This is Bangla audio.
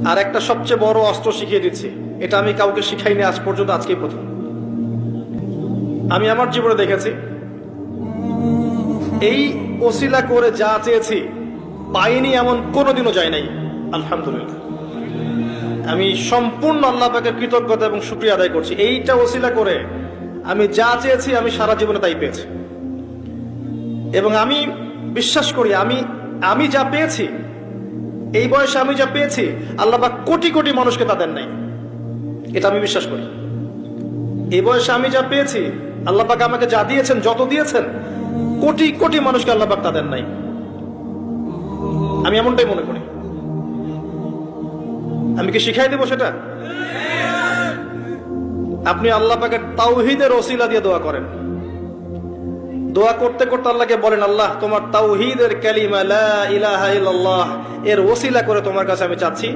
আর একটা সবচেয়ে বড় অস্ত্র শিখিয়ে দিচ্ছি, এটা আমি কাউকে শিখাইনি আজ পর্যন্ত, আজকেই প্রথম। আমি আমার জীবনে দেখেছি এই ওসিলা করে যা চেয়েছি পাইনি এমন কোনোদিনও যায় নাই, আলহামদুলিল্লাহ। আমি সম্পূর্ণ আল্লাহ পাকের কৃতজ্ঞতা এবং শুকরিয়া আদায় করছি। এইটা ওসিলা করে আমি যা চেয়েছি আমি সারা জীবনে তাই পেয়েছি। এবং আমি বিশ্বাস করি আমি যা পেয়েছি, এই বয়সে আমি যা পেয়েছি, আল্লাহ পাক কোটি কোটি মানুষকে তা দেন নাই, এটা আমি বিশ্বাস করি। এই বয়সে আমি যা পেয়েছি, আল্লাহ পাক আমাকে যা দিয়েছেন, যত দিয়েছেন, কোটি কোটি মানুষকে আল্লাহ পাক তা দেন নাই, আমি এমনটাই মনে করি। আমি কি শিখাই দেব সেটা? আপনি আল্লাহ পাকের তাওহীদের ওসিলা দিয়ে দোয়া করেন। দোয়া করতে করতে আল্লাহকে বলেন, আল্লাহ তোমার তাওহীদের কালিমা লা ইলাহা ইল্লাল্লাহ এর ওসিলা করে তোমার কাছে আমি চাচ্ছি